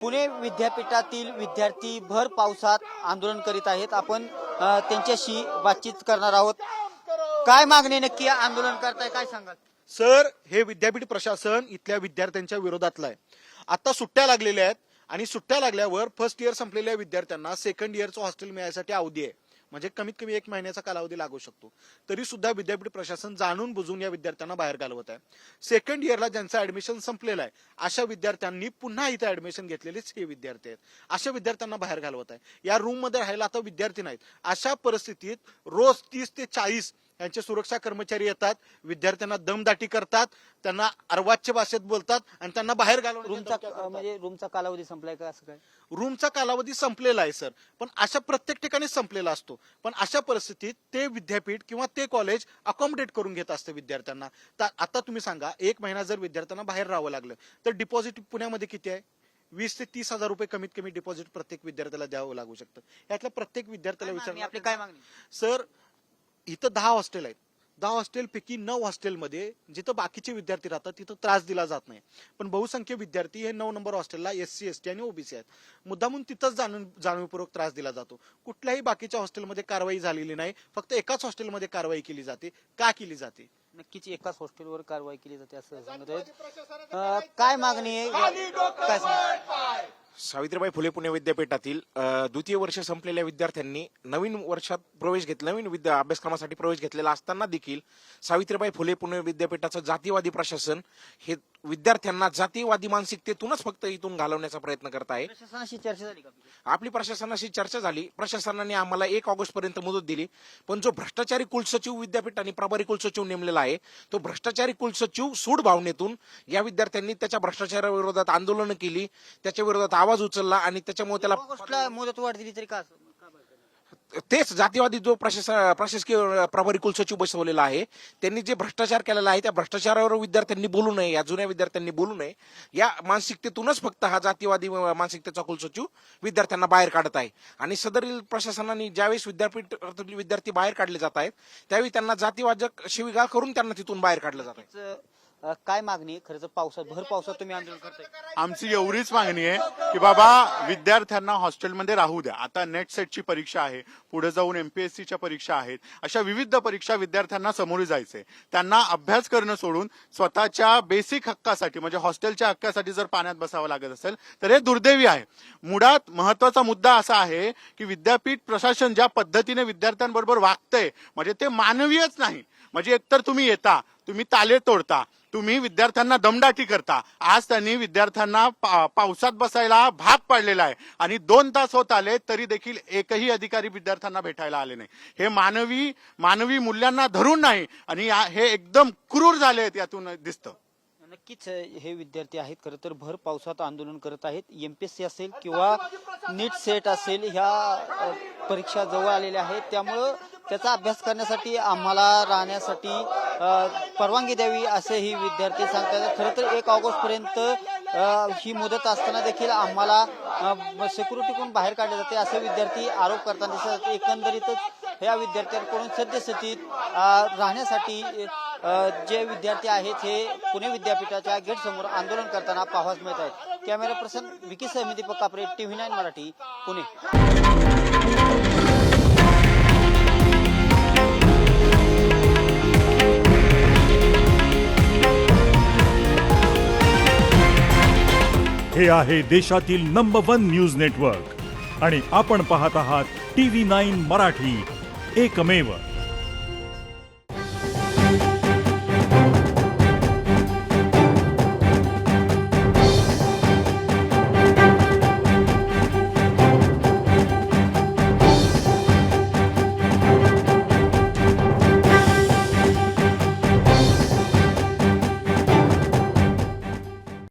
पुणे विद्यापीठातील विद्यार्थी भर पावसात आंदोलन करीत आहेत। आपण त्यांच्याशी बातचीत करणार आहोत। काय मागणी नक्की आंदोलन करताय, काय सांगाल? सर, हे विद्यापीठ प्रशासन इथल्या विद्यार्थ्यांच्या विरोधातलं आहे। आता सुट्ट्या लागलेल्या आहेत आणि सुट्ट्या लागल्यावर फर्स्ट इयर संपलेल्या विद्यार्थ्यांना सेकंड इयरचं हॉस्टेल मिळायसाठी अवधी आहे, म्हणजे कमीत कमी 1 महिन्याचा कालावधी लागू शकतो। तरी सुद्धा विद्यापीठ प्रशासन जाणून बुजून या विद्यार्थ्यांना बाहेर घालवत आहे। सेकंड इयरला ज्यांचं ऍडमिशन संपलेलं आहे अशा विद्यार्थ्यांनी पुन्हा इथे ऍडमिशन घेतलेलेच हे विद्यार्थी आहेत, अशा विद्यार्थ्यांना बाहेर घालवत आहे। या रूम मध्ये राहायला आता विद्यार्थी नाहीत। अशा परिस्थितीत रोज 30 ते 40 यांचे सुरक्षा कर्मचारी येतात, विद्यार्थ्यांना दमदाटी करतात, त्यांना अर्वाच्य भाषेत बोलतात आणि त्यांना बाहेर म्हणजे रूमचा कालावधी संपलाय का असं काय? रूमचा कालावधी संपलेला आहे सर, पण अशा प्रत्येक ठिकाणी संपलेला असतो। पण अशा परिस्थितीत ते विद्यापीठ किंवा ते कॉलेज अकोमोडेट करून घेत असते विद्यार्थ्यांना। आता तुम्ही सांगा, 1 महिना जर विद्यार्थ्यांना बाहेर राहावं लागलं तर डिपॉझिट पुण्यामध्ये किती आहे? 20 ते 30 हजार रुपये कमीत कमी डिपॉझिट प्रत्येक विद्यार्थ्याला द्यावं लागू शकतं। यातल्या प्रत्येक विद्यार्थ्याला विचारलं आपली काय मागणी? सर, इथं 10 हॉस्टेल आहेत। 10 हॉस्टेलपैकी 9 हॉस्टेलमध्ये जिथं बाकीचे विद्यार्थी राहतात तिथं त्रास दिला जात नाही, पण बहुसंख्य विद्यार्थी हे 9 नंबर हॉस्टेलला SC ST आणि OBC आहेत। मुद्दामून तिथंच जाणीवपूर्वक त्रास दिला जातो। कुठल्याही बाकीच्या हॉस्टेलमध्ये कारवाई झालेली नाही, फक्त एकाच हॉस्टेलमध्ये कारवाई केली जाते। का केली जाते? नक्कीच एकाच हॉस्टेलवर कारवाई केली जाते असं सांगत आहेत। काय मागणी आहे, काय सांगाल? सावित्रीबाई फुले पुणे विद्यापीठातील द्वितीय वर्ष संपलेल्या विद्यार्थ्यांनी नवीन वर्षात प्रवेश घेतला, नवीन अभ्यासक्रमासाठी प्रवेश घेतलेला असताना देखील सावित्रीबाई फुले पुणे विद्यापीठाचं जातीवादी प्रशासन हे विद्यार्थ्यांना जातीवादी मानसिकतेतूनच फक्त इथून घालवण्याचा प्रयत्न करत आहे। प्रशासनाशी चर्चा झाली का? आपली प्रशासनाशी चर्चा झाली। प्रशासनाने आम्हाला 1 ऑगस्ट पर्यंत मुदत दिली, पण जो भ्रष्टाचारी कुलसचिव विद्यापीठाने प्रभारी कुलसचिव नेमलेला आहे तो भ्रष्टाचारी कुलसचिव सूड भावनेतून या विद्यार्थ्यांनी त्याच्या भ्रष्टाचाराविरोधात आंदोलन केली, त्याच्या विरोधात आवाज उचलला आणि त्याच्यामुळे त्याला मुदत वाढ दिली तरी का? तेच जातीवादी जो प्रशासकीय प्रभारी कुलसचिव बसवलेला आहे त्यांनी जे भ्रष्टाचार केलेला आहे त्या भ्रष्टाचारावर विद्यार्थ्यांनी बोलू नये, या जुन्या विद्यार्थ्यांनी बोलू नये, या मानसिकतेतूनच फक्त हा जातीवादी मानसिकतेचा कुलसचिव विद्यार्थ्यांना बाहेर काढत आहे। आणि सदरील प्रशासनाने ज्यावेळेस विद्यापीठातील विद्यार्थी बाहेर काढले जात आहेत त्यावेळी त्यांना जातीवाचक शिवीगाळ करून त्यांना तिथून बाहेर काढलं जात आहे। काय मागणी आहे? खरंच पावसात भर पावसात तुम्ही आंदोलन करताय? आमची एवढीच मागणी आहे की बाबा विद्यार्थ्यांना हॉस्टेलमध्ये राहू द्या। आता नेट सेटची परीक्षा आहे, पुढे जाऊन MPSCच्या परीक्षा आहेत, अशा विविध परीक्षा विद्यार्थ्यांना समोर जायचंय। त्यांना अभ्यास करणं सोडून स्वतःच्या बेसिक हक्कासाठी म्हणजे हॉस्टेलच्या हक्कासाठी जर पाण्यात बसावं लागत असेल तर हे दुर्दैवी आहे। मुळात महत्वाचा मुद्दा असा आहे की विद्यापीठ प्रशासन ज्या पद्धतीने विद्यार्थ्यांबरोबर वागतंय म्हणजे ते मानवीयच नाही। म्हणजे एकतर तुम्ही येता, तुम्ही ताले तोडता, तुम्ही विद्यार्थ्यांना दमदाटी करता। आज त्यांनी विद्यार्थ्यांना पावसात बसायला भाग पाडलेला आहे आणि 2 तास होत आले तरी देखील एकही अधिकारी विद्यार्थ्यांना भेटायला आले नाही। हे मानवी मूल्यांना धरून नाही आणि हे एकदम क्रूर झाले आहेत, यातून दिसतं। नक्कीच हे विद्यार्थी आहेत खरं तर भर पावसात आंदोलन करत आहेत। MPSC असेल किंवा नीट सेट असेल ह्या परीक्षा जवळ आलेल्या आहेत, त्यामुळं त्याचा अभ्यास करण्यासाठी आम्हाला राहण्यासाठी परवानगी द्यावी असे ही विद्यार्थी सांगतात। खरं तर 1 ऑगस्ट पर्यंत ही मुदत असताना देखील आम्हाला सिक्युरिटीकडून बाहेर काढले जाते असे विद्यार्थी आरोप करताना दिसत। एकंदरीतच या विद्यार्थ्यांकडून सद्यस्थितीत राहण्यासाठी जे विद्यार्थी आहेत हे पुणे विद्यापीठाच्या गेट समोर आंदोलन करताना पाहावयास मिळत आहेत। कॅमेरा पर्सन विकी सह दीपक कापरे, TV9 मराठी, पुणे। हे आहे देशातील नंबर 1 न्यूज नेटवर्क आणि आपण पाहत आहात TV9 मराठी, एकमेव।